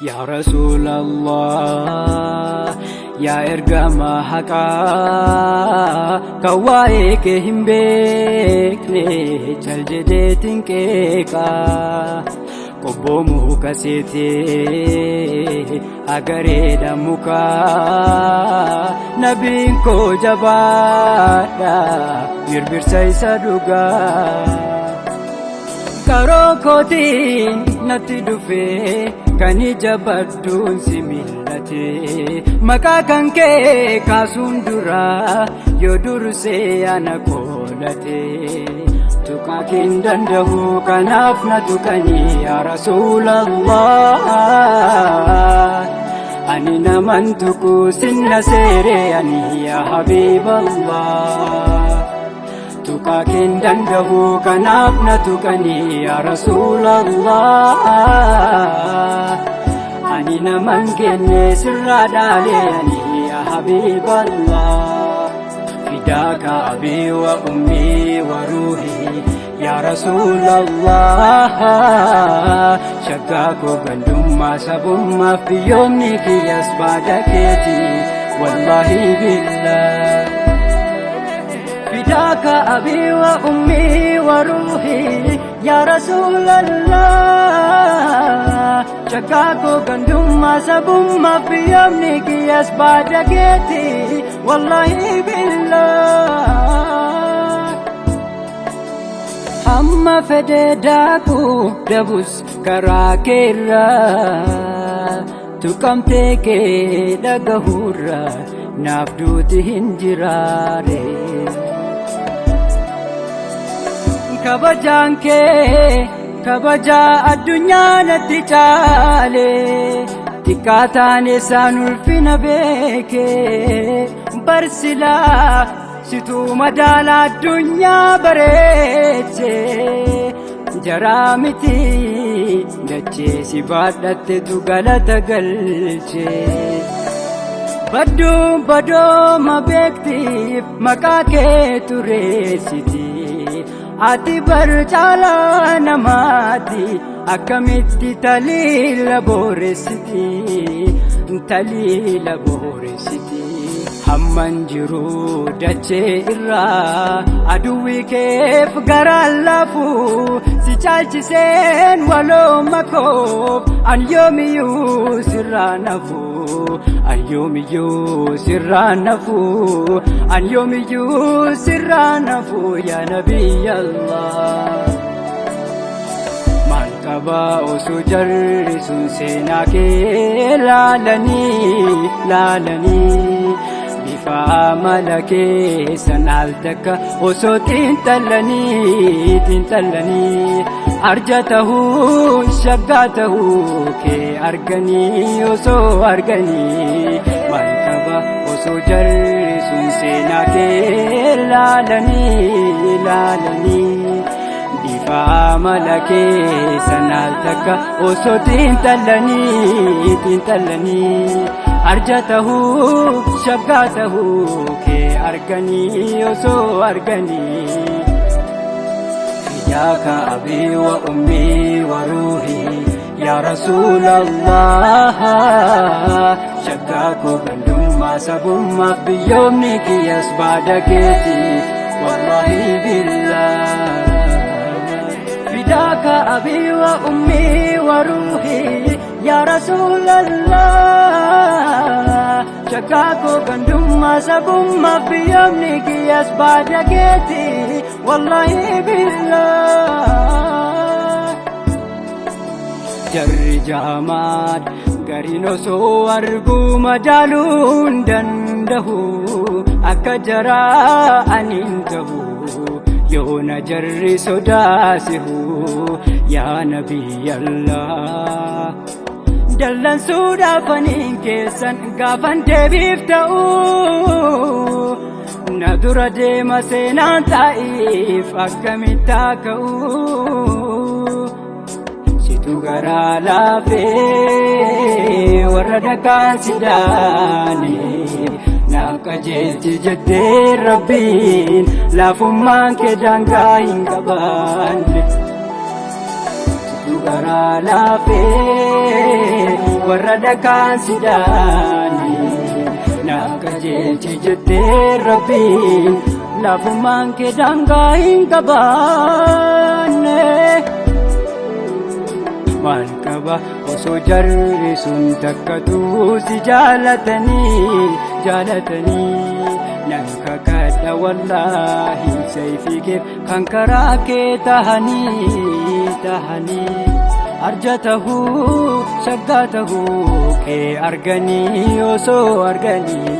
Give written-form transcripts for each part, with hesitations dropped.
Ya Rasulallah, ya ergama haqa, kawai ke himbekne chaljede tinkeka, kobomu kasete agare damuka, nabin ko jabada birbirsa isa duga. Karokotin natti dufe kani jabadun simillate maka kanke kasundura yodurse anakolate tukakin dandahu kanaf natukani ya Rasulallah ani namantuku sinna sere ani ya Habiballah tukakin dandahu kanaf natukani ya Rasulallah ani naman kenne sirra daleni ya Habiballah fidaka abi wa ummi wa ruhi ya Rasulallah shakka ko gandumma sabumma fi yawmi qiyas badaketi wallahi billah فداك أبي وأمي وروحي يا رسول الله شكاكو قندم ما سبم ما في يومك يسبع جاكيتي والله بالله هم فداكو دبس كراكيرا تكمتك دغهورا نافدوتي هنجراري kabajaan kee kabaja addunyaa natti caale xiqqaataan eessaan ulfina beekee barsilaa situu madaala addunyaa bareeche jaraa miti dachee si baadhattetu galata galche badduun badooma beektiif maqaa kee tureessiti ati barchala namati akkamitti talila boresiti hamman jiru dachee irraa aduwwi keef garaa lafu si caalchiseen waloo makoof an yoomiyyuu sirraa nafu an yoomiyyuu sirraa nafu ya Nabiyallah man qaba osoo jarri sun seenaa kee laalanii bifa amala keessan al takka osoo xiinxallanii arja tahuu shaggaa tahuu kee arganii osoo arganii man qaba osoo jarri sun seenaa kee laalanii bifa amala keessan al takka osoo xiinxallanii arja tahuu shaggaa tahuu kee arganii osoo arganii فداك أبي وأمي وروحي يا رسول الله شكاكو بندم ما سبم بيومك يسبع دكتي والله بالله فداك أبي وأمي وروحي يا رسول الله شكاكو بندم ما سبم بيومك يسبع دكتي والله بالله jarri jaamaad gariin osoo arguu madaaluun dandahu akka jaraa aniin tahu yoona jarri sodaasihu yaa Nabiyallah dallansuudhaaf aniin keessan gaafan deebiif ta'u na dura deema seenaan taa'iif akkamitti haa ka'u situ garaa laafee warra dhakaan si daane naaf qajeelchi jettee rabbiin laafummaan kee daangaa hin qabaanne situ garaa laafee warra dhakaan si daane naaf qajeelchi jettee rabbiin laafummaan kee daangaa hin qabaanne maal qaba osoo jarri sun takkatuu si jaalatanii nan kakadha wallaahi sayfii kee kan karaa kee tahanii arja tahuu shaggaa tahuu kee arganii osoo arganii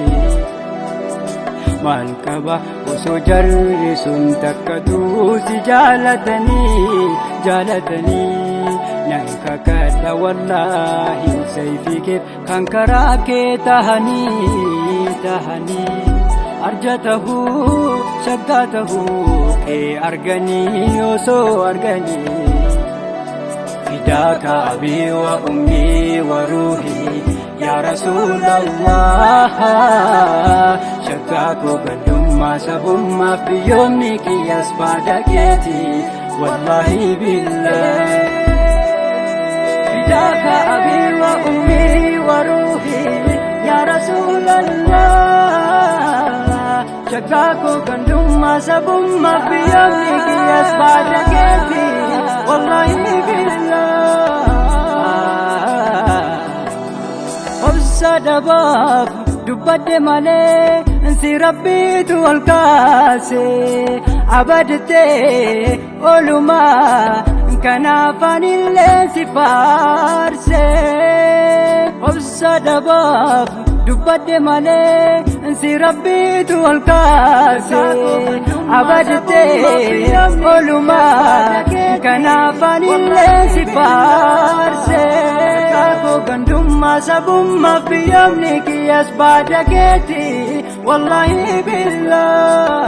maal qaba osoo jarri sun takkatuu si jaalatanii nan kakadha wallaahi sayfii kee kan karaa kee tahanii arja tahuu shaggaa tahuu kee arganii osoo arganii فداك أبي وأمي وروحي يا رسول الله شكاك قدما سبما في يومك يسبادكيتي والله بالله فداك أبي وأمي وروحي يا رسول الله شكاك قدما سبما في يومك يسبادكيتي والله بالله Sadabaaf dubbadde malee si rabbiitu ol kaase abadtee oolumaa kanaaf anillee si faarse sadabaaf dubbadde malee si rabbiitu ol kaase abadtee oolumaa kanaaf anillee si faarse gandumma sabumma fi yoomni kiyas baada keeti wallahi billah